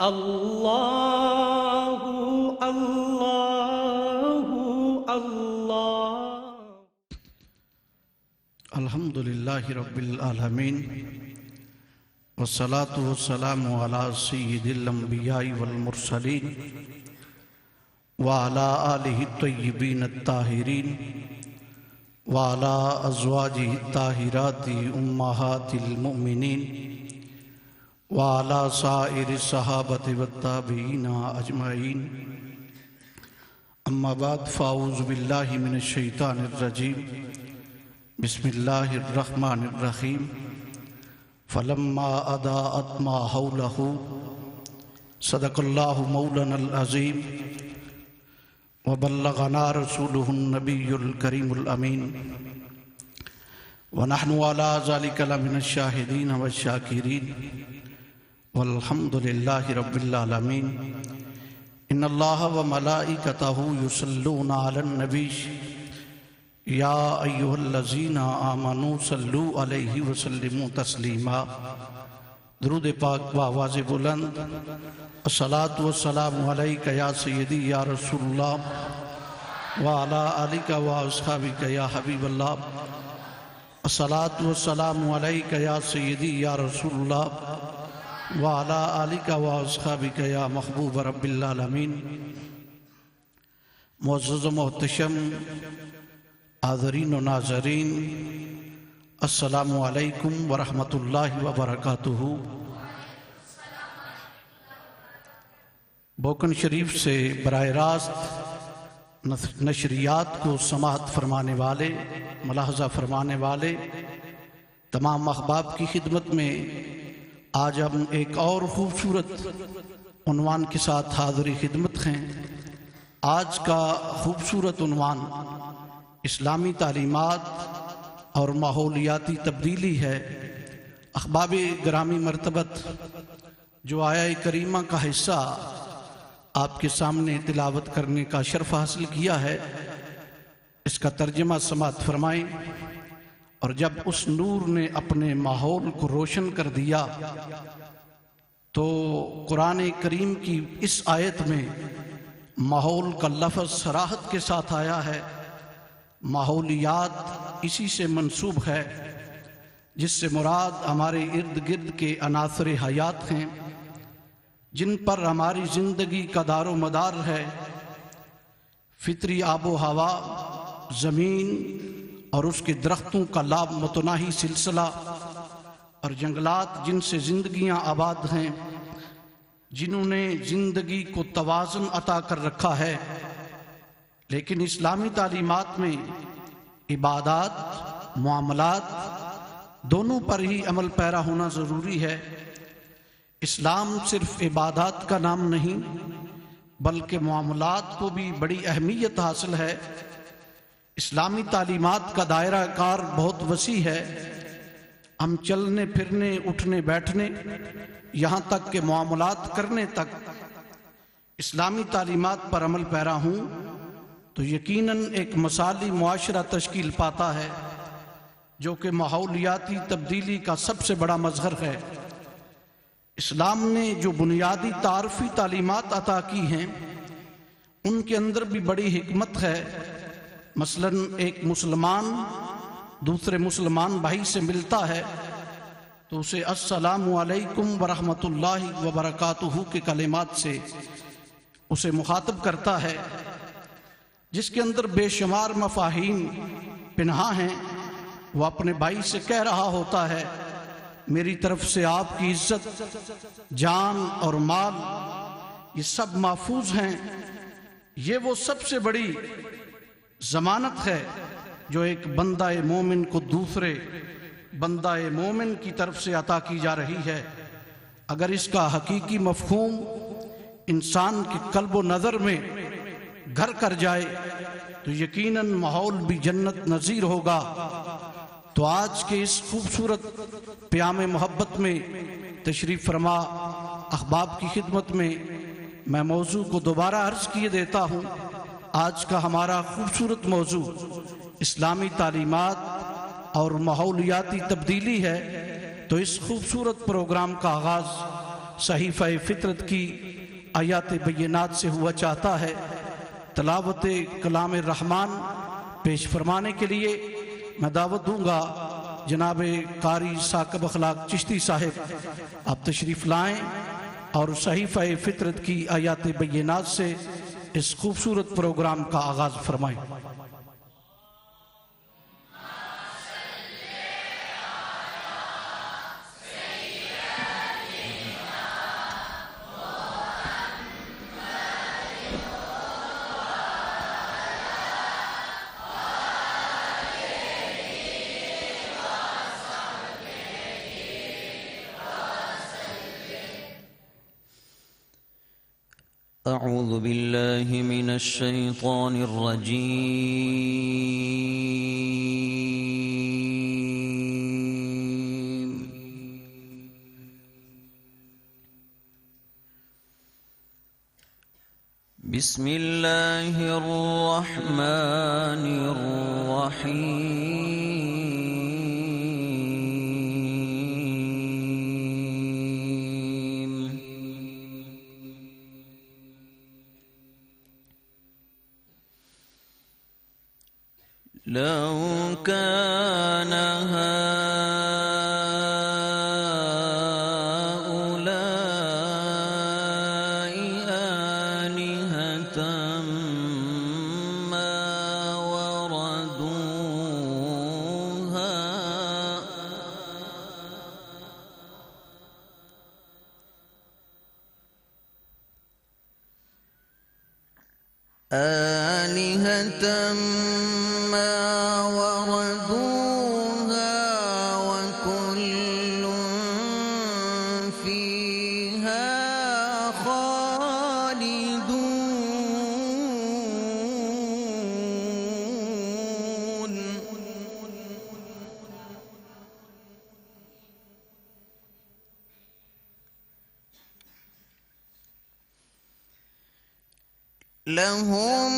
اللہ اللہ اللہ۔ الحمدللہ رب العالمین والصلاة والسلام علی سید الانبیاء والمرسلین وعلی آلہ الطیبین الطاہرین وعلی ازواجہ الطاہرات امہات المؤمنین وعلی سائر الصحابۃ والتابعین اجمعین، اما بعد فاعوذ باللہ من الشیطان الرجیم، بسم اللہ الرحمن الرحیم۔ فلما اضاءت ما حولہ صدق اللہ مولانا العظیم وبلغنا رسولہ النبی الکریم الامین ونحن علی ذلک لمن الشاہدین والشاکرین والحمد للہ رب العالمین۔ ان اللہ وملائکتہ یصلون علی النبی یا ایہا الذین آمنوا صلوا علیہ وسلموا تسلیما۔ درود پاک بآواز بلند۔ الصلاۃ والسلام علیک یا سیدی یا رسول اللہ وعلی آلک واصحابک یا حبیب اللہ۔ الصلاۃ والسلام علیک یا سیدی یا رسول اللہ وعلی آلک واصحابک یا محبوب رب العالمین۔ معزز و محتشم حاضرین و ناظرین، السلام علیکم ورحمۃ اللہ وبرکاتہ۔ بوکن شریف سے براہ راست نشریات کو سماعت فرمانے والے، ملاحظہ فرمانے والے تمام احباب کی خدمت میں آج ہم ایک اور خوبصورت عنوان کے ساتھ حاضری خدمت ہیں۔ آج کا خوبصورت عنوان اسلامی تعلیمات اور ماحولیاتی تبدیلی ہے۔ احباب گرامی مرتبت، جو آیہ کریمہ کا حصہ آپ کے سامنے تلاوت کرنے کا شرف حاصل کیا ہے، اس کا ترجمہ سماعت فرمائیں۔ اور جب اس نور نے اپنے ماحول کو روشن کر دیا تو قرآن کریم کی اس آیت میں ماحول کا لفظ صراحت کے ساتھ آیا ہے۔ ماحولیات اسی سے منسوب ہے، جس سے مراد ہمارے ارد گرد کے عناصر حیات ہیں، جن پر ہماری زندگی کا دار و مدار ہے۔ فطری آب و ہوا، زمین اور اس کے درختوں کا لاب متناہی سلسلہ، اور جنگلات جن سے زندگیاں آباد ہیں، جنہوں نے زندگی کو توازن عطا کر رکھا ہے۔ لیکن اسلامی تعلیمات میں عبادات، معاملات دونوں پر ہی عمل پیرا ہونا ضروری ہے۔ اسلام صرف عبادات کا نام نہیں بلکہ معاملات کو بھی بڑی اہمیت حاصل ہے۔ اسلامی تعلیمات کا دائرہ کار بہت وسیع ہے۔ ہم چلنے پھرنے، اٹھنے بیٹھنے، یہاں تک کہ معاملات کرنے تک اسلامی تعلیمات پر عمل پیرا ہوں تو یقیناً ایک مثالی معاشرہ تشکیل پاتا ہے، جو کہ ماحولیاتی تبدیلی کا سب سے بڑا مظہر ہے۔ اسلام نے جو بنیادی تعارفی تعلیمات عطا کی ہیں، ان کے اندر بھی بڑی حکمت ہے۔ مثلاً ایک مسلمان دوسرے مسلمان بھائی سے ملتا ہے تو اسے السلام علیکم ورحمۃ اللہ وبرکاتہ کے کلمات سے اسے مخاطب کرتا ہے، جس کے اندر بے شمار مفاہیم پنہاں ہیں۔ وہ اپنے بھائی سے کہہ رہا ہوتا ہے، میری طرف سے آپ کی عزت، جان اور مال یہ سب محفوظ ہیں۔ یہ وہ سب سے بڑی ضمانت ہے جو ایک بندہ مومن کو دوسرے بندہ مومن کی طرف سے عطا کی جا رہی ہے۔ اگر اس کا حقیقی مفہوم انسان کے قلب و نظر میں گھر کر جائے تو یقیناً ماحول بھی جنت نظیر ہوگا۔ تو آج کے اس خوبصورت پیام محبت میں تشریف فرما احباب کی خدمت میں میں موضوع کو دوبارہ عرض کیے دیتا ہوں۔ آج کا ہمارا خوبصورت موضوع اسلامی تعلیمات اور ماحولیاتی تبدیلی ہے۔ تو اس خوبصورت پروگرام کا آغاز صحیفہ فطرت کی آیات بینات سے ہوا چاہتا ہے، تلاوت کلام الرحمن پیش فرمانے کے لیے میں دعوت دوں گا جناب قاری ثاقب اخلاق چشتی صاحب، آپ تشریف لائیں اور صحیفہ فطرت کی آیات بینات سے اس خوبصورت پروگرام کا آغاز فرمائیں۔ أعوذ بالله من الشيطان الرجيم. بسم الله الرحمن الرحيم. لو كان هؤلاء آلهة ما وردوها آلهة ما وردوها وكل فيها خالدون. لهم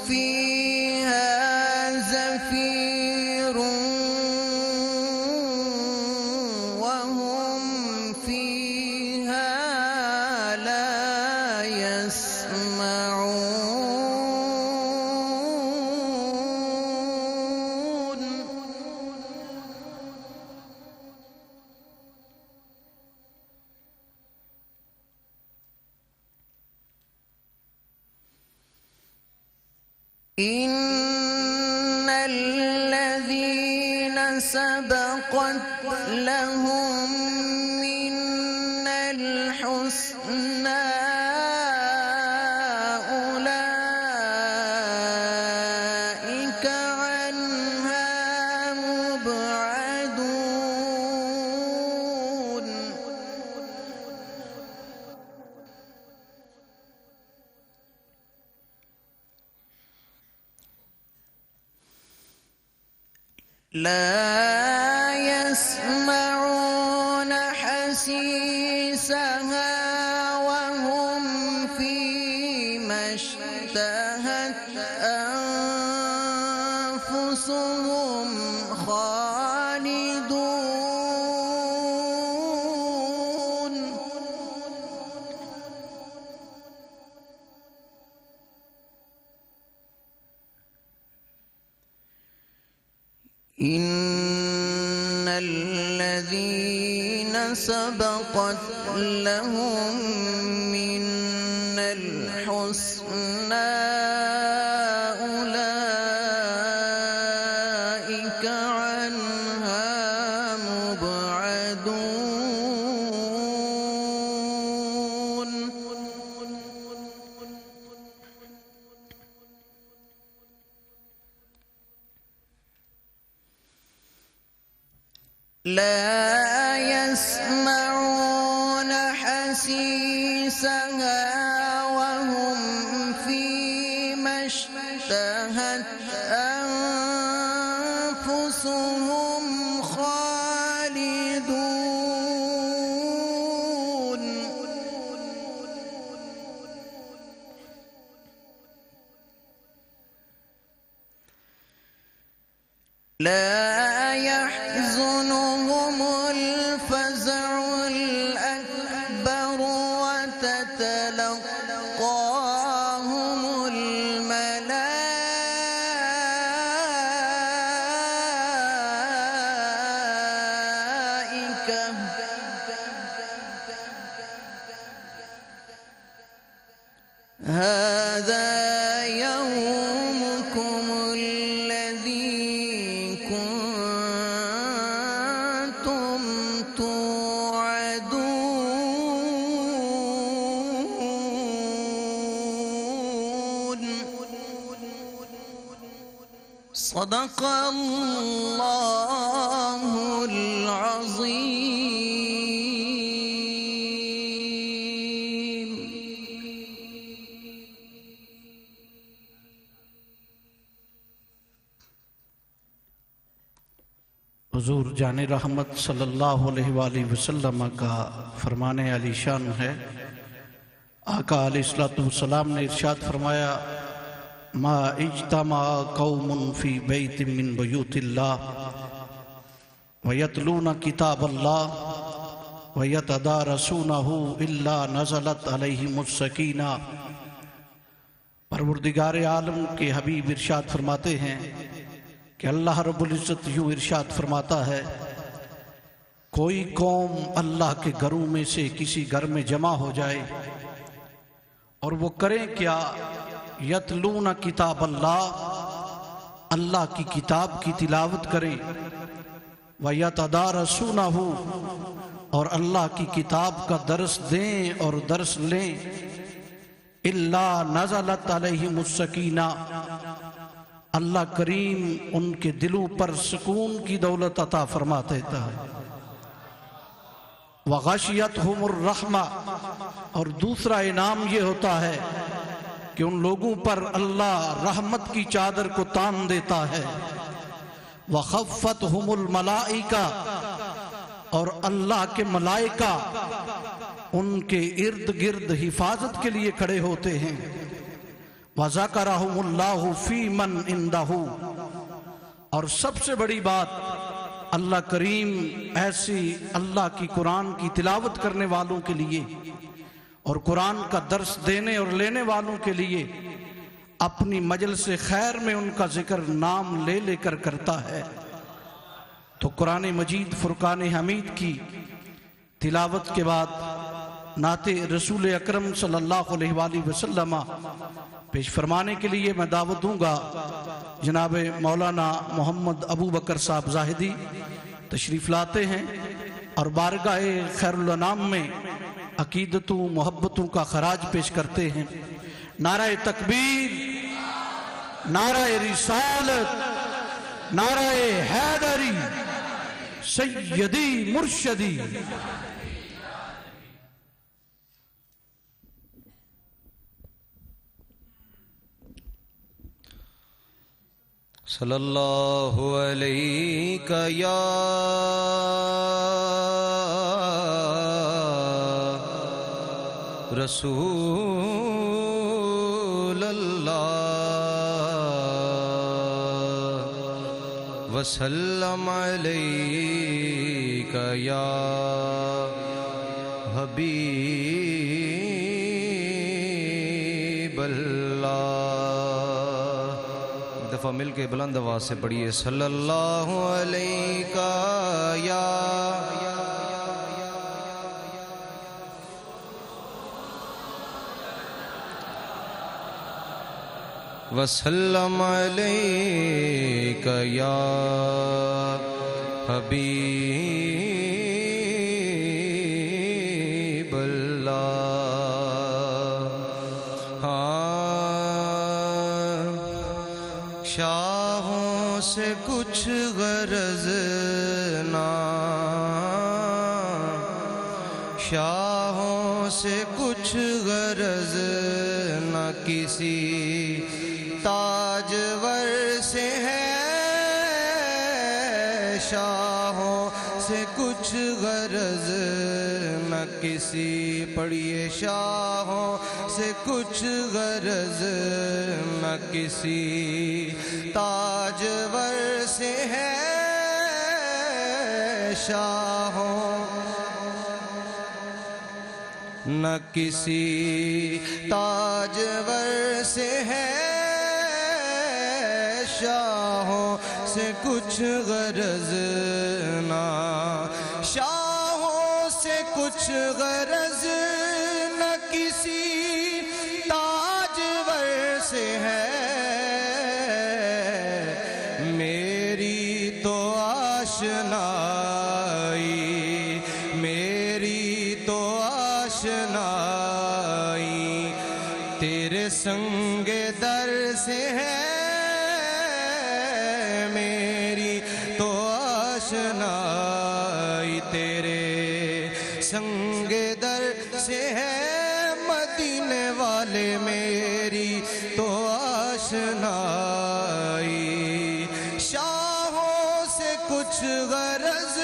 فيها زفير وهم فيها لا يسمعون. إن الذين سبقت لهم منا الحسنى أولئك عنها مبعدون. لا يسمعون حسيسها وهم فيما اشتهت أنفسهم خالدون. إن الذين سبقت لهم منا الحسنى أولئك عنها مبعدون. لا يسمعون حسيسها وهم فيما اشتهت أنفسهم خالدون. لا يحزنهم الفزع الأكبر تلقاهم الملائكة هذا يومكم الذي كنتم توعدون صدق الله العظيم. حضور جان رحمت صلی اللہ علیہ وآلہ وسلم کا فرمان علی شان ہے. آقا علیہ السلام نے ارشاد فرمایا ما اجتمع قوم فی بیت من بیوت اللہ ویتلون کتاب اللہ ویتدارسونہ الا نزلت علیہم السکینہ. پروردگار عالم کے حبیب ارشاد فرماتے ہیں کہ اللہ رب العزت یوں ارشاد فرماتا ہے کوئی قوم اللہ کے گھروں میں سے کسی گھر میں جمع ہو جائے اور وہ کریں کیا یتلون کتاب اللہ اللہ کی کتاب کی تلاوت کریں ویتدارسونہ اور اللہ کی کتاب کا درس دیں اور درس لیں الا نزلت علیہم السکینہ اللہ کریم ان کے دلوں پر سکون کی دولت عطا فرما دیتا ہے. وغشیتہم الرحمہ اور دوسرا انعام یہ ہوتا ہے کہ ان لوگوں پر اللہ رحمت کی چادر کو تان دیتا ہے. وخفتہم الملائکہ اور اللہ کے ملائکہ ان کے ارد گرد حفاظت کے لیے کھڑے ہوتے ہیں. وَذَكَرَهُمُ اللَّهُ فِي مَنْ عِنْدَهُ اور سب سے بڑی بات اللہ کریم ایسی اللہ کی قرآن کی تلاوت کرنے والوں کے لیے اور قرآن کا درس دینے اور لینے والوں کے لیے اپنی مجلس خیر میں ان کا ذکر نام لے لے کر کرتا ہے. تو قرآن مجید فرقان حمید کی تلاوت کے بعد نعت رسول اکرم صلی اللہ علیہ وآلہ وسلم پیش فرمانے کے لیے میں دعوت دوں گا جناب مولانا محمد ابو بکر صاحب زاہدی تشریف لاتے ہیں اور بارگاہ خیر الانام میں عقیدتوں محبتوں کا خراج پیش کرتے ہیں. نعرہ تکبیر، نعرہ رسالت، نعرہ حیدری، سیدی مرشدی. صلی اللہ علیہ یا رسول اللہ وسلم علیہ یا حبیب اللہ. دفعہ مل کے بلند آواز سے پڑھیے صلی اللہ علیہ یا وسلم علیہ یا حبیب اللہ. شاہوں سے کچھ غرض نہ، شاہوں سے کچھ غرض نہ کسی تاجور سے ہے، شاہوں سے کچھ غرض نہ کسی. پڑھیے شاہوں سے کچھ غرض نہ کسی تاجور سے ہے، شاہوں نہ کسی تاجور سے ہے شاہوں سے کچھ غرض، نہ شاہوں سے کچھ غرض، نہ کسی تاجور سے ہے میری تو آشنائی، میری تو آشنائی تیرے سنگ در سے ہے، میری تو آشنائی تیرے سنگ در سے ہے، مدینے والے میری تو آشنائی، شاہوں سے کچھ غرض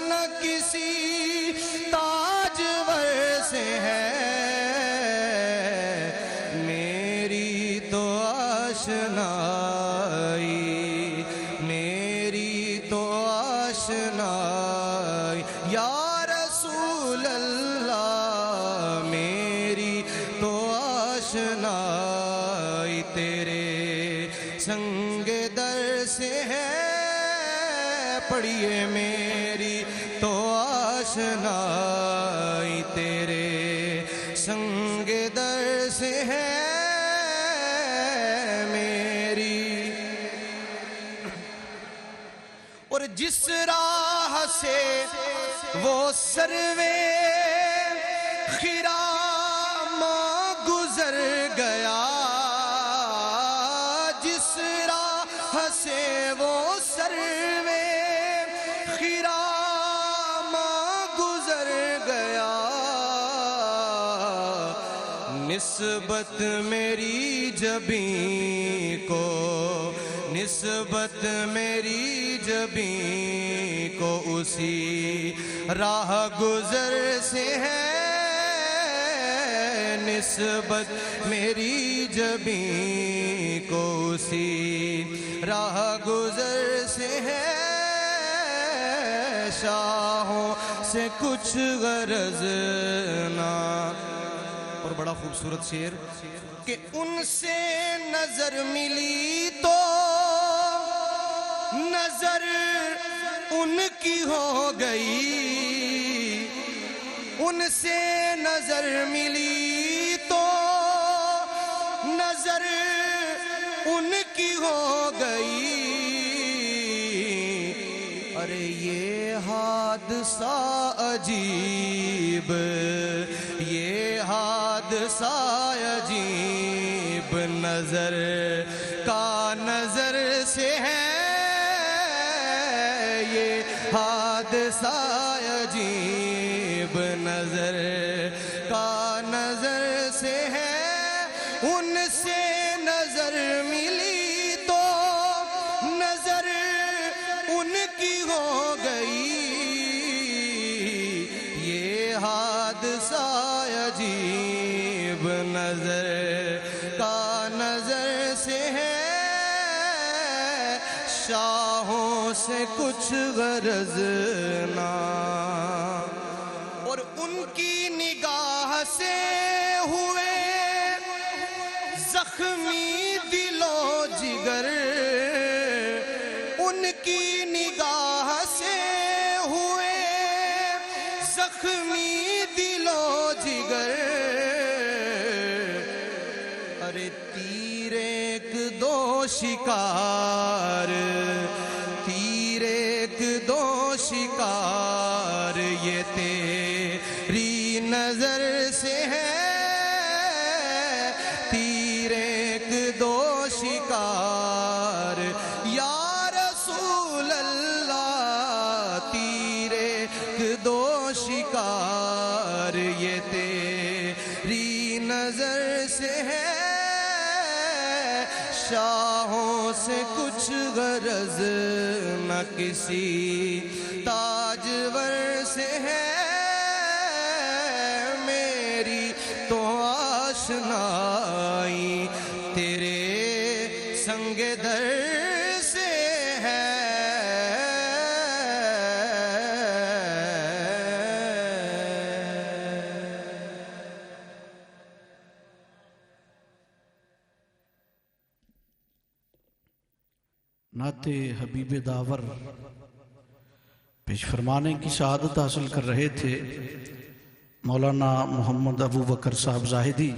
نہ کسی تاجور سے ہے میری تو آشنائی، میری تو آشنائی یا رسول اللہ میری تو آشنائی تیرے سنگ در سے ہے، پڑھیے میری تو آشنائی تیرے سنگ در سے ہے میری، اور جس راہ سے وہ سروے خرام گزر گیا، جس راہ سے وہ سروے خرام گزر گیا، نسبت میری جبیں کو، نسبت میری جبیں کو اسی راہ گزر سے ہے، نسبت میری جبیں کو اسی راہ گزر سے ہے، شاہوں سے کچھ غرض نہ، اور بڑا خوبصورت شعر کہ ان سے نظر ملی تو نظر ان کی ہو گئی، ان سے نظر ملی تو نظر ان کی ہو گئی، ارے یہ حادثہ عجیب، یہ حادثہ عجیب نظر کا نظر سے ہے، یہ حادثہ عجیب نظر کا نظر سے ہے، ان سے نظر ملی تو نظر ان کی ہو گئی، یہ حادثہ عجیب نظر کا نظر سے ہے، شاہوں سے کچھ غرض نہ، اور ان کی نگاہ سے ہوئے زخمی دل و جگر، ان کی نگاہ سے ہوئے زخمی دل و جگر، ارے تیر ایک دو شکار، تیر ایک دو شکار یہ تیری نظر سے ہے، تیر ایک دو شکار یا رسول اللہ، تیر ایک دو شکار یہ تیری نظر سے ہے، شاہوں سے کچھ غرض نہ کسی تاجور سے ہے، میری تو آشنائی تیرے سنگ در سے ہے، نعت حبیب داور پیش فرمانے کی سعادت حاصل کر رہے تھے مولانا محمد ابو بکر صاحب زاہدی،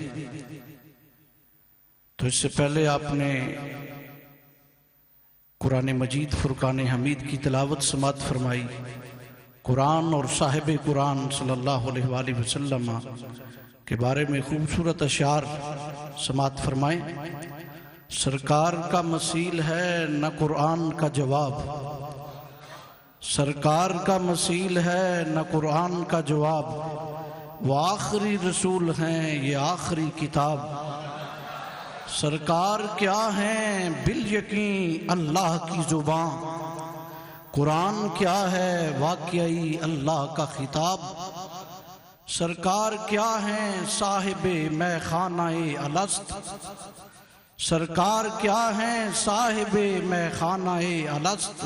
تو اس سے پہلے آپ نے قرآن مجید فرقان حمید کی تلاوت سماعت فرمائی، قرآن اور صاحب قرآن صلی اللہ علیہ وآلہ وسلم کے بارے میں خوبصورت اشعار سماعت فرمائیں۔ سرکار کا مثیل ہے نہ قرآن کا جواب، سرکار کا مثیل ہے نہ قرآن کا جواب، وہ آخری رسول ہیں یہ آخری کتاب، سرکار کیا ہیں بالیقین اللہ کی زبان، قرآن کیا ہے واقعی اللہ کا خطاب، سرکار کیا ہیں صاحب میں خانہ الست، سرکار کیا ہیں صاحب میں خانہ الست،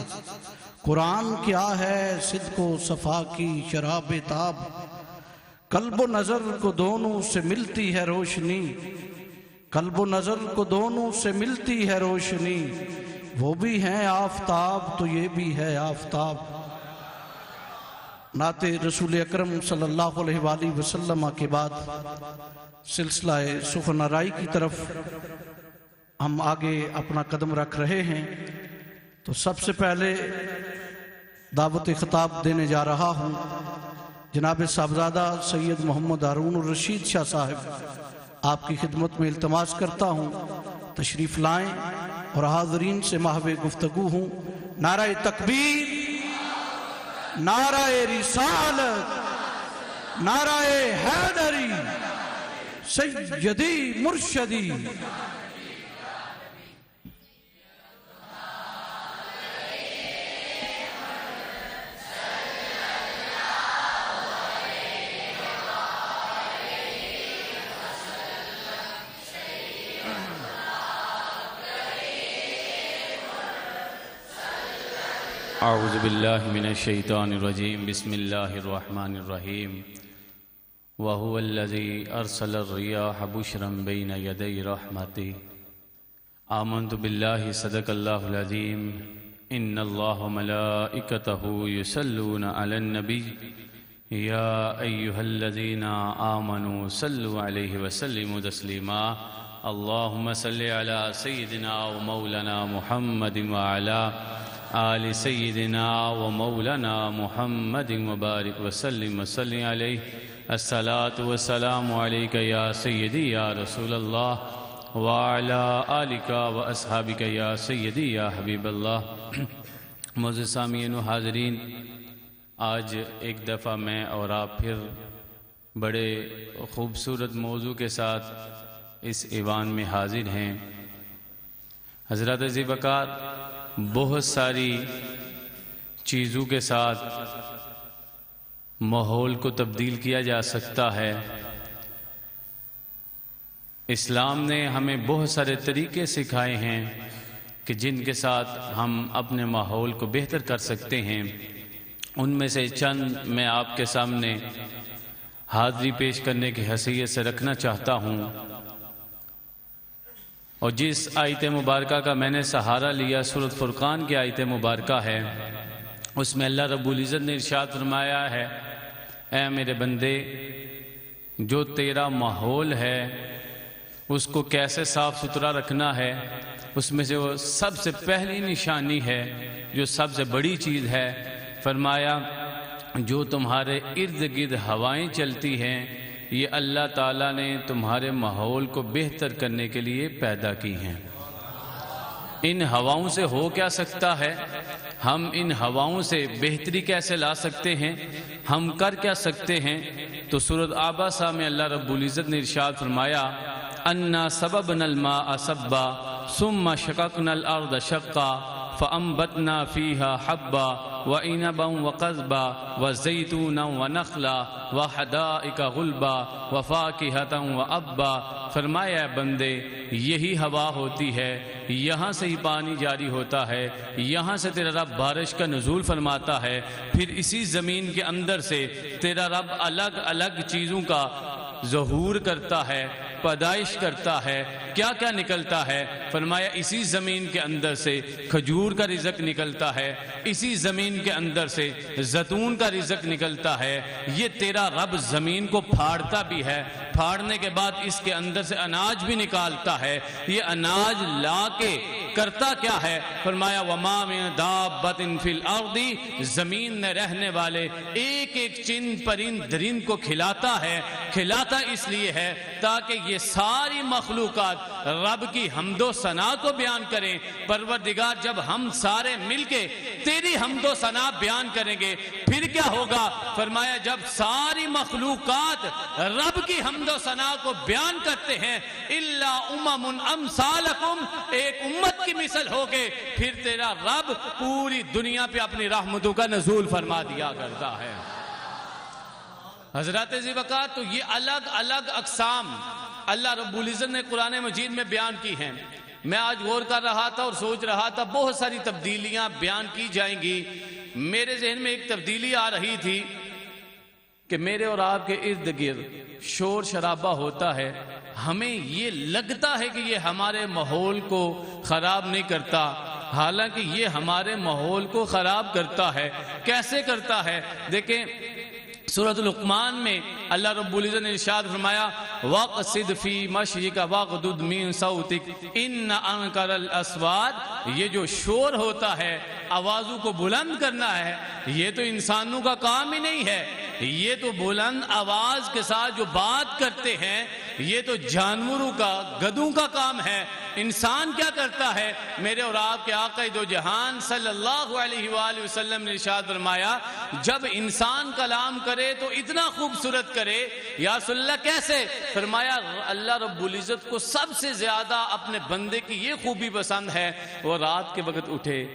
قرآن کیا ہے صدق و صفا کی شراب تاب، قلب و نظر کو دونوں سے ملتی ہے روشنی، قلب و نظر کو دونوں سے ملتی ہے روشنی، وہ بھی ہیں آفتاب تو یہ بھی ہے آفتاب۔ نعت رسول اکرم صلی اللہ علیہ وآلہ وسلم کے بعد سلسلہ سخن آرائی کی طرف ہم آگے اپنا قدم رکھ رہے ہیں، تو سب سے پہلے دعوت خطاب دینے جا رہا ہوں جناب صاحبزادہ سید محمد ہارون الرشید شاہ صاحب، آپ کی خدمت میں التماس کرتا ہوں تشریف لائیں اور حاضرین سے محو گفتگو ہوں۔ نعرہ تکبیر، نعرہ رسالت، نعرہ حیدری، سیدی مرشدی۔ اعوذ باللہ من الشیطان الرجیم، بسم اللہ الرحمن الرحیم۔ وَهُوَ الَّذِي أَرْسَلَ الرِّيَاحَ بُشْرًا بَيْنَ يَدَيْ رَحْمَتِهِ آمنت باللہ صدق اللہ العظیم۔ ان اللہ وملائکتہ یصلون علی النبی یا ایہا الذین آمنوا صلوا علیہ وسلموا تسلیما۔ اللہم صلی علی سیدنا ومولانا محمد وعلی آل سیدنا و مولانا محمد وبارک وسلم وسلم علیہ۔ الصلاة والسلام علیکہ یا سیدی یا رسول اللہ وعلا آلکہ و اصحابکہ یا سیدی یا حبیب اللہ۔ معزز سامعین و حاضرین، آج ایک دفعہ میں اور آپ پھر بڑے خوبصورت موضوع کے ساتھ اس ایوان میں حاضر ہیں۔ حضرات ذی وقار، بہت ساری چیزوں کے ساتھ ماحول کو تبدیل کیا جا سکتا ہے۔ اسلام نے ہمیں بہت سارے طریقے سکھائے ہیں کہ جن کے ساتھ ہم اپنے ماحول کو بہتر کر سکتے ہیں۔ ان میں سے چند میں آپ کے سامنے حاضری پیش کرنے کی حیثیت سے رکھنا چاہتا ہوں، اور جس آیت مبارکہ کا میں نے سہارا لیا سورۃ فرقان کی آیت مبارکہ ہے، اس میں اللہ رب العزت نے ارشاد فرمایا ہے، اے میرے بندے، جو تیرا ماحول ہے اس کو کیسے صاف ستھرا رکھنا ہے، اس میں سے وہ سب سے پہلی نشانی ہے، جو سب سے بڑی چیز ہے، فرمایا جو تمہارے ارد گرد ہوائیں چلتی ہیں یہ اللہ تعالیٰ نے تمہارے ماحول کو بہتر کرنے کے لیے پیدا کی ہیں۔ ان ہواؤں سے ہو کیا سکتا ہے؟ ہم ان ہواؤں سے بہتری کیسے لا سکتے ہیں؟ ہم کر کیا سکتے ہیں؟ تو سورۃ عابسہ میں اللہ رب العزت نے ارشاد فرمایا، انا صببنا الماء صبا ثم شققنا الارض شقا فانبتنا فيها حبا وعنبا وقضبا وزيتونا ونخلا وحدائق غلبا وفاكهة وابا۔ فرمایا بندے، یہی ہوا ہوتی ہے، یہاں سے ہی پانی جاری ہوتا ہے، یہاں سے تیرا رب بارش کا نزول فرماتا ہے، پھر اسی زمین کے اندر سے تیرا رب الگ الگ چیزوں کا ظہور کرتا ہے، پیدائش کرتا ہے، کیا کیا نکلتا ہے؟ فرمایا اسی زمین کے اندر سے کھجور کا رزق نکلتا ہے، اسی زمین کے اندر سے زیتون کا رزق نکلتا ہے۔ یہ تیرا رب زمین کو پھاڑتا بھی ہے، پھاڑنے کے بعد اس کے اندر سے اناج بھی نکالتا ہے۔ یہ اناج لا کے کرتا کیا ہے؟ فرمایا وَمَا مِن دَابَّةٍ فِي الْأَرْضِ، زمین میں رہنے والے ایک ایک چند پرند درند کو کھلاتا ہے۔ کھلاتا اس لیے ہے تاکہ یہ ساری مخلوقات رب کی حمد و ثنا کو بیان کریں۔ پروردگار جب ہم سارے مل کے تیری حمد و ثنا بیان کریں گے پھر کیا ہوگا؟ فرمایا جب ساری مخلوقات رب کی حمد و ثنا کو بیان کرتے ہیں، الا امم امثالکم، ایک امت کی مثل ہوگے، پھر تیرا رب پوری دنیا پہ اپنی رحمتوں کا نزول فرما دیا کرتا ہے۔ حضرات ذی وقار، تو یہ الگ الگ اقسام اللہ رب العزت نے قرآن مجید میں بیان کی ہیں۔ میں آج غور کر رہا تھا اور سوچ رہا تھا بہت ساری تبدیلیاں بیان کی جائیں گی۔ میرے ذہن میں ایک تبدیلی آ رہی تھی کہ میرے اور آپ کے ارد گرد شور شرابہ ہوتا ہے، ہمیں یہ لگتا ہے کہ یہ ہمارے ماحول کو خراب نہیں کرتا، حالانکہ یہ ہمارے ماحول کو خراب کرتا ہے۔ کیسے کرتا ہے؟ دیکھیں سورۃ لقمان میں اللہ رب العزت نے ارشاد فرمایا وَقْصِدْ فِي مَشْيِكَ وَغْضُضْ مِن صَوْتِكَ إِنَّ أَنْكَرَ الْأَصْوَاتِ، یہ جو شور ہوتا ہے، آوازوں کو بلند کرنا ہے، یہ تو انسانوں کا کام ہی نہیں ہے۔ یہ تو بلند آواز کے ساتھ جو بات کرتے ہیں یہ تو جانوروں کا، گدھوں کا کام ہے۔ انسان کیا کرتا ہے؟ میرے اور آپ کے آقا دو جہان صلی اللہ علیہ وآلہ وسلم نے ارشاد فرمایا جب انسان کلام کرے تو اتنا خوبصورت کرے۔ یا رسول اللہ کیسے؟ فرمایا اللہ رب العزت کو سب سے زیادہ اپنے بندے کی یہ خوبی پسند ہے، وہ رات کے وقت اٹھے،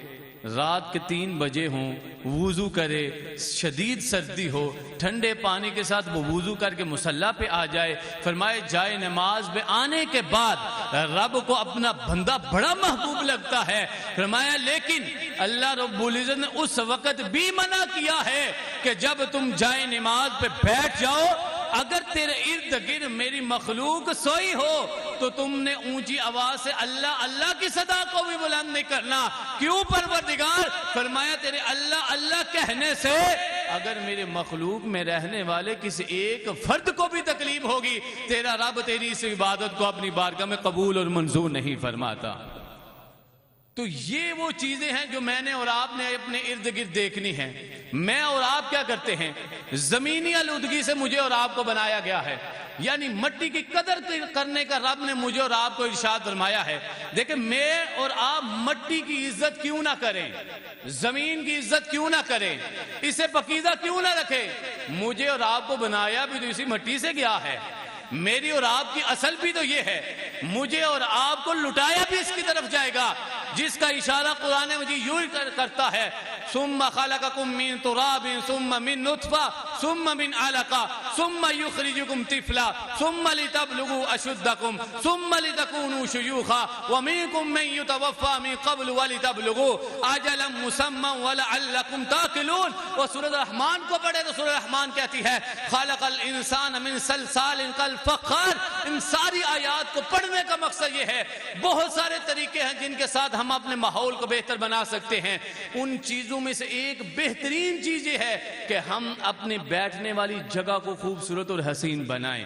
رات کے 3 بجے ہوں، وضو کرے، شدید سردی ہو، ٹھنڈے پانی کے ساتھ وہ وضو کر کے مصلی پہ آ جائے۔ فرمائے جائے نماز پہ آنے کے بعد رب کو اپنا بندہ بڑا محبوب لگتا ہے۔ فرمایا لیکن اللہ رب العزت نے اس وقت بھی منع کیا ہے کہ جب تم جائے نماز پہ بیٹھ جاؤ، اگر تیرے ارد گرد میری مخلوق سوئی ہو تو تم نے اونچی آواز سے اللہ اللہ کی صدا کو بھی بلند نہیں کرنا۔ کیوں پروردگار؟ فرمایا تیرے اللہ اللہ کہنے سے اگر میرے مخلوق میں رہنے والے کسی ایک فرد کو بھی تکلیف ہوگی، تیرا رب تیری اس عبادت کو اپنی بارگاہ میں قبول اور منظور نہیں فرماتا۔ تو یہ وہ چیزیں ہیں جو میں نے اور آپ نے اپنے ارد گرد دیکھنی ہیں۔ میں اور آپ کیا کرتے ہیں؟ زمینی آلودگی سے مجھے اور آپ کو بنایا گیا ہے، یعنی مٹی کی قدر کرنے کا رب نے مجھے اور آپ کو ارشاد فرمایا ہے۔ دیکھیں میں اور آپ مٹی کی عزت کیوں نہ کریں، زمین کی عزت کیوں نہ کریں، اسے پاکیزہ کیوں نہ رکھیں؟ مجھے اور آپ کو بنایا بھی تو اسی مٹی سے گیا ہے۔ میری اور آپ کی اصل بھی تو یہ ہے، مجھے اور آپ کو لٹایا بھی اس کی طرف جائے گا، جس کا اشارہ قرآن مجید یوں کرتا ہے ثم خلقکم من تراب ثم من نطفہ ثم من علقہ ثم یخرجکم طفلا ثم لتبلغوا اشدکم ثم لتکونوا شیوخا ومنکم من یتوفى من قبل ولتبلغوا اجلا مسمى ولعلکم تاکلون۔ وہ سورۃ الرحمن کو پڑھے تو سورۃ الرحمن کہتی ہے خلق الانسان من صلصال کالفخار۔ ان ساری آیات کو پڑھنے کا مقصد یہ ہے بہت سارے طریقے ہیں جن کے ساتھ ہم اپنے ماحول کو بہتر بنا سکتے ہیں۔ ان چیزوں میں سے ایک بہترین چیز یہ ہے کہ ہم اپنے بیٹھنے والی جگہ کو خوبصورت اور حسین بنائیں۔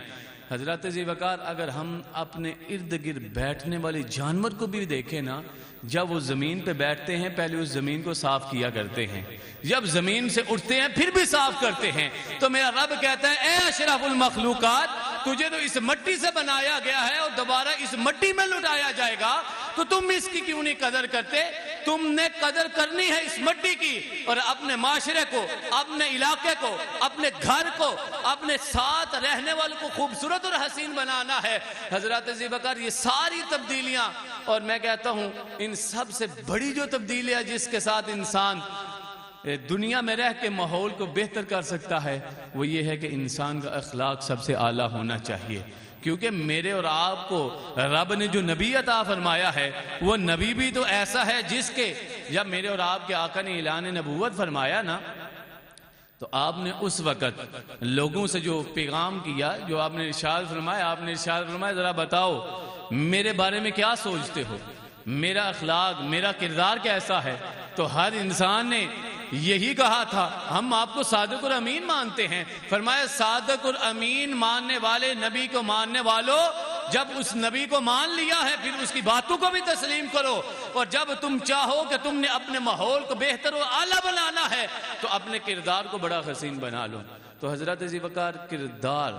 حضرات ذی وقار اگر ہم اپنے ارد گرد بیٹھنے والے جانور کو بھی دیکھیں نا، جب وہ زمین پہ بیٹھتے ہیں پہلے اس زمین کو صاف کیا کرتے ہیں، جب زمین سے اٹھتے ہیں پھر بھی صاف کرتے ہیں۔ تو میرا رب کہتا ہے اے اشرف المخلوقات، تجھے تو اس مٹی سے بنایا گیا ہے اور دوبارہ اس مٹی میں لٹایا جائے گا، تو تم اس کی کیوں نہیں قدر کرتے؟ تم نے قدر کرنی ہے اس مٹی کی، اور اپنے معاشرے کو، اپنے علاقے کو، اپنے گھر کو، اپنے ساتھ رہنے والوں کو خوبصورت اور حسین بنانا ہے۔ حضرات ذی وقار یہ ساری تبدیلیاں، اور میں کہتا ہوں ان سب سے بڑی جو تبدیلی ہے جس کے ساتھ انسان دنیا میں رہ کے ماحول کو بہتر کر سکتا ہے، وہ یہ ہے کہ انسان کا اخلاق سب سے اعلیٰ ہونا چاہیے۔ کیونکہ میرے اور آپ کو رب نے جو نبی عطا فرمایا ہے وہ نبی بھی تو ایسا ہے جس کے جب میرے اور آپ کے آقا نے اعلان نبوت فرمایا نا تو آپ نے اس وقت لوگوں سے جو پیغام کیا، جو آپ نے ارشاد فرمایا ذرا بتاؤ میرے بارے میں کیا سوچتے ہو، میرا اخلاق، میرا کردار کیسا ہے؟ تو ہر انسان نے یہی کہا تھا، ہم آپ کو صادق اور امین مانتے ہیں۔ فرمایا صادق اور امین ماننے والے نبی کو ماننے والوں، جب اس نبی کو مان لیا ہے پھر اس کی باتوں کو بھی تسلیم کرو، اور جب تم چاہو کہ تم نے اپنے ماحول کو بہتر و اعلیٰ بنانا ہے تو اپنے کردار کو بڑا حسین بنا لو۔ تو حضرت ذی وقار کردار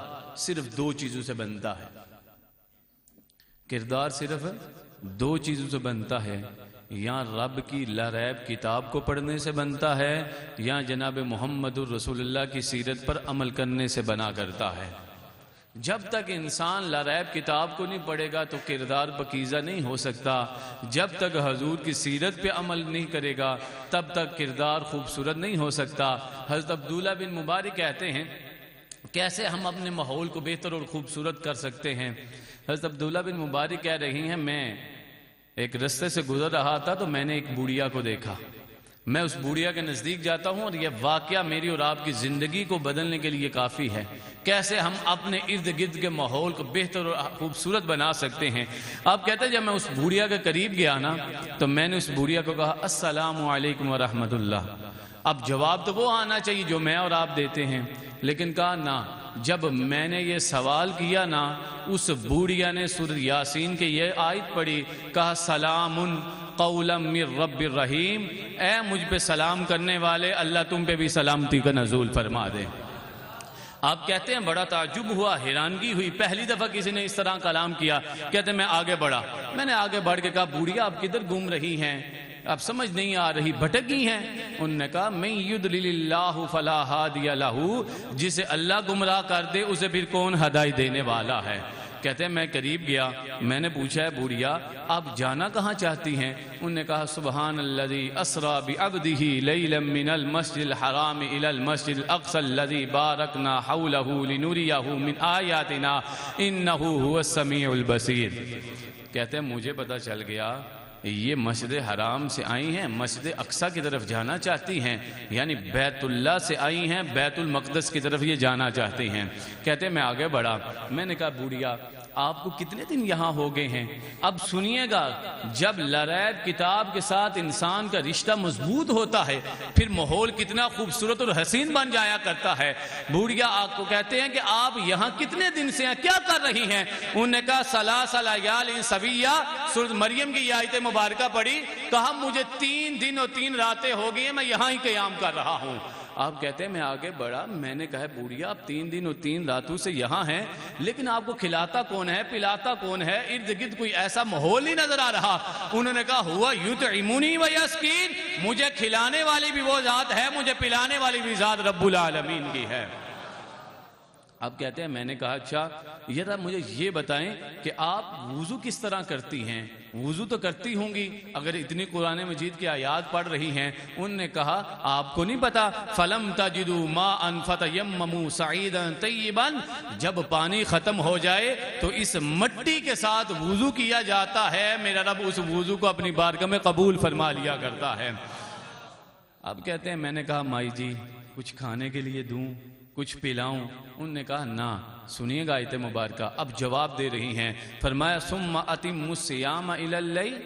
صرف 2 چیزوں سے بنتا ہے، کردار صرف 2 چیزوں سے بنتا ہے، یا رب کی لا ریب کتاب کو پڑھنے سے بنتا ہے، یا جناب محمد الرسول اللہ کی سیرت پر عمل کرنے سے بنا کرتا ہے۔ جب تک انسان لا ریب کتاب کو نہیں پڑھے گا تو کردار پاکیزہ نہیں ہو سکتا، جب تک حضور کی سیرت پہ عمل نہیں کرے گا تب تک کردار خوبصورت نہیں ہو سکتا۔ حضرت عبداللہ بن مبارک کہتے ہیں کیسے ہم اپنے ماحول کو بہتر اور خوبصورت کر سکتے ہیں۔ حضرت عبداللہ بن مبارک کہہ رہی ہیں میں ایک رستے سے گزر رہا تھا تو میں نے ایک بوڑھیا کو دیکھا، میں اس بوڑھیا کے نزدیک جاتا ہوں اور یہ واقعہ میری اور آپ کی زندگی کو بدلنے کے لیے کافی ہے، کیسے ہم اپنے ارد گرد کے ماحول کو بہتر اور خوبصورت بنا سکتے ہیں۔ آپ کہتے ہیں جب میں اس بوڑھیا کے قریب گیا نا تو میں نے اس بوڑھیا کو کہا السلام علیکم ورحمۃ اللہ۔ اب جواب تو وہ آنا چاہیے جو میں اور آپ دیتے ہیں، لیکن کہا نہ، جب میں نے یہ سوال کیا نا اس بوڑھیا نے سورۃ یاسین کے یہ آیت پڑھی، کہا سلام قولا من رب الرحیم، اے مجھ پہ سلام کرنے والے اللہ تم پہ بھی سلامتی کا نزول فرما دے۔ آپ کہتے ہیں بڑا تعجب ہوا، حیرانگی ہوئی، پہلی دفعہ کسی نے اس طرح کلام کیا۔ کہتے ہیں میں آگے بڑھا، میں نے آگے بڑھ کے کہا بوڑھیا آپ کدھر گھوم رہی ہیں، آپ سمجھ نہیں آ رہی، بھٹک گئی ہیں؟ انہوں نے کہا من یضلل اللہ فلا ہادی لہ، جسے اللہ گمراہ کر دے اسے پھر کون ہدایت دینے والا ہے۔ کہتے ہیں میں قریب گیا، میں نے پوچھا ہے بوڑھیا آپ جانا کہاں چاہتی ہیں؟ انہوں نے کہا سبحان الذی اسری بعبدہ لیلا من المسجد الحرام الی المسجد الاقصی الذی بارکنا حولہ لنریہ من آیاتنا انہ هو السمیع البصیر۔ کہتے ہیں مجھے پتہ چل گیا یہ مسجد حرام سے آئی ہیں، مسجد اقصی کی طرف جانا چاہتی ہیں، یعنی بیت اللہ سے آئی ہیں، بیت المقدس کی طرف یہ جانا چاہتی ہیں۔ کہتے ہیں میں آگے بڑھا، میں نے کہا بوڑھیا آپ کو کتنے دن یہاں ہو گئے ہیں؟ اب سنیے گا، جب لا ریب کتاب کے ساتھ انسان کا رشتہ مضبوط ہوتا ہے پھر ماحول کتنا خوبصورت اور حسین بن جایا کرتا ہے۔ بوڑھیا آپ کو کہتے ہیں کہ آپ یہاں کتنے دن سے ہیں، کیا کر رہی ہیں؟ انہوں نے کہا ثلاث لیال سویہ، سورۃ مریم کی یہ آیت مبارکہ پڑھی، کہا مجھے 3 دن اور 3 راتیں ہو گئی ہیں میں یہاں ہی قیام کر رہا ہوں۔ آپ کہتے ہیں میں آگے بڑھا، میں نے کہا بوڑھیا آپ 3 دن اور 3 راتوں سے یہاں ہیں، لیکن آپ کو کھلاتا کون ہے، پلاتا کون ہے؟ ارد گرد کوئی ایسا ماحول نہیں نظر آ رہا۔ انہوں نے کہا ہوا یطعمنی ویسقین، مجھے کھلانے والی بھی وہ ذات ہے، مجھے پلانے والی بھی ذات رب العالمین کی ہے۔ اب کہتے ہیں میں نے کہا اچھا یہ تھا مجھے یہ بتائیں کہ آپ وضو کس طرح کرتی ہیں؟ وضو تو کرتی ہوں گی اگر اتنی قرآن مجید کی آیات پڑھ رہی ہیں۔ انہوں نے کہا آپ کو نہیں پتا فَلَمْ تَجِدُوا مَاءً فَتَيَمَّمُوا صَعِيدًا طَيِّبًا، جب پانی ختم ہو جائے تو اس مٹی کے ساتھ وضو کیا جاتا ہے، میرا رب اس وضو کو اپنی بارگاہ میں قبول فرما لیا کرتا ہے۔ اب کہتے ہیں میں نے کہا مائی جی کچھ کھانے کے لیے دوں، کچھ پلاؤں؟ انہوں نے کہا نہ۔ سنیے گا آیت مبارکہ، اب جواب دے رہی ہیں، فرمایا ثم اتم الصیام الی اللیل،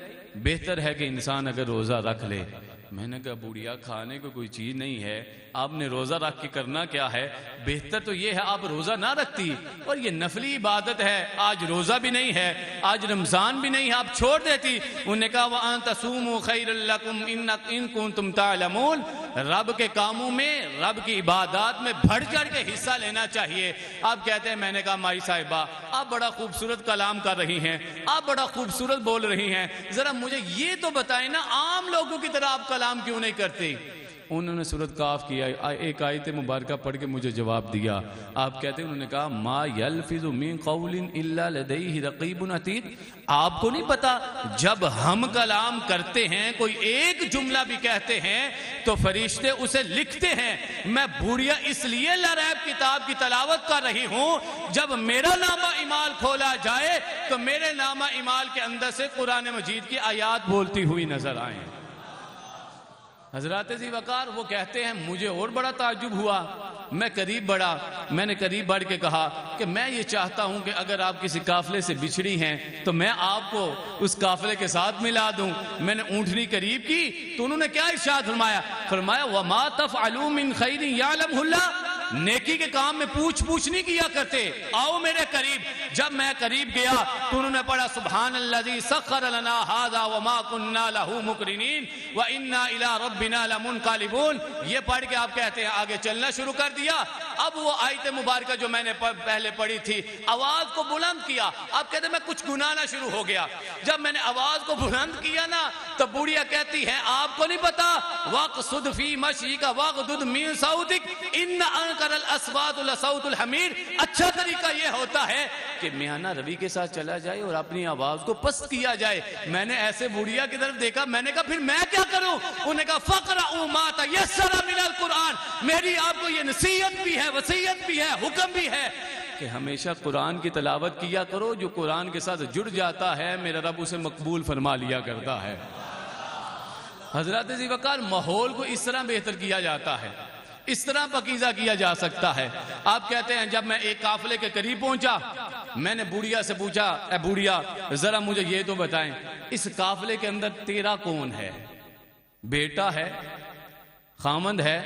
بہتر ہے کہ انسان اگر روزہ رکھ لے۔ میں نے کہا بوڑھیا کھانے کو کوئی چیز نہیں ہے، آپ نے روزہ رکھ کے کرنا کیا ہے؟ بہتر تو یہ ہے آپ روزہ نہ رکھتی، اور یہ نفلی عبادت ہے، آج روزہ بھی نہیں ہے، آج رمضان بھی نہیں ہے، آپ چھوڑ دیتی۔ انہوں نے کہا وَأَن تَصُومُوا خَيْرٌ لَكُمْ إِن كُنتُمْ تَعْلَمُونَ، رب کے کاموں میں، رب کی عبادات میں بڑھ چڑھ کے حصہ لینا چاہیے۔ آپ کہتے ہیں میں نے کہا مائی صاحبہ آپ بڑا خوبصورت کلام کر رہی ہیں، آپ بڑا خوبصورت بول رہی ہیں، ذرا مجھے یہ تو بتائیں نا عام لوگوں کی طرح آپ کلام کیوں نہیں کرتے؟ انہوں نے سورۃ کاف کی ایک آیت مبارکہ پڑھ کے مجھے جواب دیا۔ آپ کہتے ہیں انہوں نے کہا ما یلفظ من قول الا لدیہ رقیب عتید، آپ کو نہیں پتا جب ہم کلام کرتے ہیں کوئی ایک جملہ بھی کہتے ہیں تو فرشتے اسے لکھتے ہیں۔ میں بوڑھیا اس لیے لا ریب کتاب کی تلاوت کر رہی ہوں، جب میرا نامہ اعمال کھولا جائے تو میرے نامہ اعمال کے اندر سے قرآن مجید کی آیات بولتی ہوئی نظر آئیں۔ حضرات ذی وقار وہ کہتے ہیں مجھے اور بڑا تعجب ہوا، میں قریب بڑھا، میں نے قریب بڑھ کے کہا کہ میں یہ چاہتا ہوں کہ اگر آپ کسی قافلے سے بچھڑی ہیں تو میں آپ کو اس قافلے کے ساتھ ملا دوں۔ میں نے اونٹنی قریب کی تو انہوں نے کیا ارشاد فرمایا؟ فرمایا وَمَا تَفْعَلُوا مِنْ خَيْرٍ يَعْلَمْهُ اللَّهُ، نیکی کے کام میں پوچھ نہیں کیا کرتے، آؤ میرے قریب۔ جب میں قریب گیا تو انہوں نے پڑھا سبحان الذی سخر لنا ھذا وما كنا له مقرنین وانا الی ربنا لمنقلبون۔ یہ پڑھ کے آپ کہتے ہیں آگے چلنا شروع کر دیا۔ اب وہ آیت مبارکہ جو میں نے پہلے پڑھی تھی، آواز کو بلند کیا، آپ کہتے ہیں میں کچھ گنانا شروع ہو گیا۔ جب میں نے آواز کو بلند کیا نا تو بوڑھیا کہتی ہے آپ کو نہیں پتا وَقْصُدْ فِي مَشْيِكَ وَغْضُضْ مِن صَوْتِكَ إِنَّ أَنكَرَ الْأَصْوَاتِ لَصَوْتُ الْحَمِيرِ۔ اچھا طریقہ یہ ہوتا ہے کہ میانہ روی کے ساتھ چلا جائے اور اپنی آواز کو پست کیا جائے۔ میں نے ایسے بوڑھیا کی طرف دیکھا، میں نے کہا پھر میں کیا کروں؟ انہوں نے کہا فَقْرَؤُوا مَا تَيَسَّرَ مِنَ الْقُرْآنِ۔ میری آپ کو یہ نصیحت بھی ہے، وصیت بھی ہے، حکم بھی ہے کہ ہمیشہ قرآن کی تلاوت کیا کرو۔ جو قرآن کے ساتھ جڑ جاتا ہے میرا رب اسے مقبول فرما لیا کرتا ہے۔ حضرات ذی وقار ماحول کو اس طرح بہتر کیا جاتا ہے، اس طرح پاکیزہ کیا جا سکتا ہے۔ آپ کہتے ہیں جب میں ایک قافلے کے قریب پہنچا، میں نے بوڑھیا سے پوچھا اے بوڑھیا ذرا مجھے یہ تو بتائیں اس قافلے کے اندر تیرا کون ہے؟ بیٹا ہے، خامند ہے،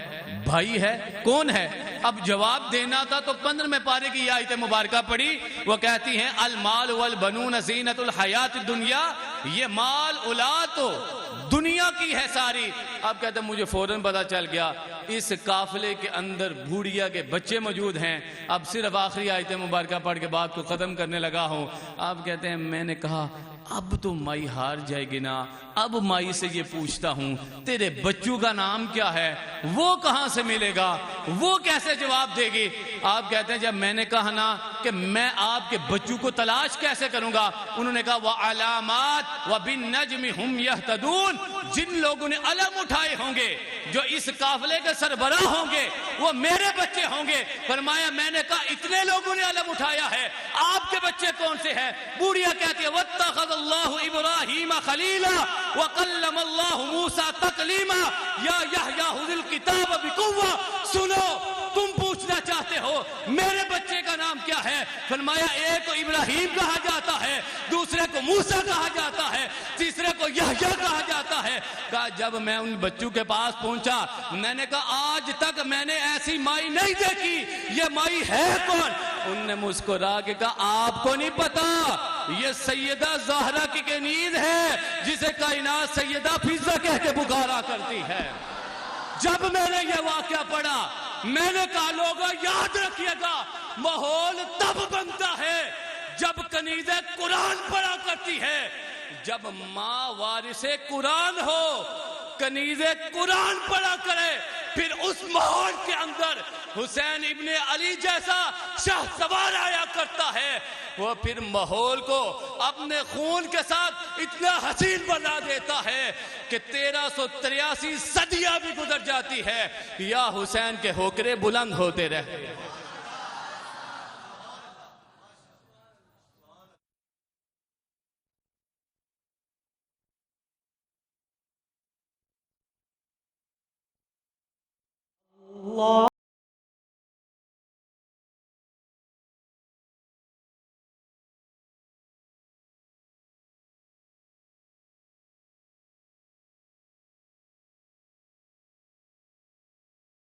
بھائی ہے، کون ہے؟ اب جواب دینا تھا تو 15 پارے کی یہ آیت مبارکہ پڑھی، وہ کہتی ہیں المال والبنون زینت الحیات الدنیا، یہ مال اولاد تو دنیا کی ہے ساری۔ آپ کہتے ہیں مجھے فوراً پتا چل گیا اس قافلے کے اندر بوڑھیا کے بچے موجود ہیں۔ اب صرف آخری آیت مبارکہ پڑھ کے بات کو ختم کرنے لگا ہوں۔ آپ کہتے ہیں میں نے کہا اب تو مائی ہار جائے گی نا، اب مائی سے یہ پوچھتا ہوں تیرے بچوں کا نام کیا ہے؟ وہ کہاں سے ملے گا؟ وہ کیسے جواب دے گی؟ آپ کہتے ہیں جب میں نے کہا نا کہ میں آپ کے بچوں کو تلاش کیسے کروں گا، انہوں نے کہا وَعَلَامَاتٍ وَبِالنَّجْمِ هُمْ يَهْتَدُونَ۔ جن لوگوں نے علم اٹھائے ہوں گے، جو اس قافلے کے سربراہ ہوں گے، وہ میرے بچے ہوں گے۔ فرمایا میں نے کہا اتنے لوگوں نے علم اٹھایا ہے، آپ کے بچے کون سے ہیں؟ بوڑھیا کہتی ہے وَاتَّخَذَ اللَّهُ إِبْرَاهِيمَ خَلِيلًا وَقَلَّمَ اللَّهُ مُوسَىٰ تَكْلِيمًا یا یحییٰ خُذِ الْکِتَابَ بِقُوَّةٍ۔ سنو تم پوچھنا چاہتے ہو میرے بچے کا نام کیا ہے؟ فرمایا ایک کو ابراہیم کہا جاتا ہے، دوسرے کو موسیٰ کہا جاتا ہے، تیسرے کو یحییٰ کہا جاتا ہے۔ کہا جب میں ان بچوں کے پاس پہنچا میں نے کہا آج تک میں نے ایسی مائی نہیں دیکھی، یہ مائی ہے کون؟ ان نے مسکرا کے کہا آپ کو نہیں پتا یہ سیدہ زہرا کی کنیز ہے جسے کائنات سیدہ فضہ کہہ کے پکارا کرتی ہے۔ جب میں نے یہ واقعہ پڑھا میں نے کہا لوگوں یاد رکھیے گا ماحول تب بنتا ہے جب کنیز قرآن پڑھا کرتی ہے، جب ماں وارث قرآن ہو، کنیز قرآن پڑھا کرے، پھر اس ماحول کے اندر حسین ابن علی جیسا شاہ سوار آیا کرتا ہے، وہ پھر ماحول کو اپنے خون کے ساتھ اتنا حسین بنا دیتا ہے کہ 1383 صدیاں بھی گزر جاتی ہے، یا حسین کے ہوکرے بلند ہوتے رہتے ہیں۔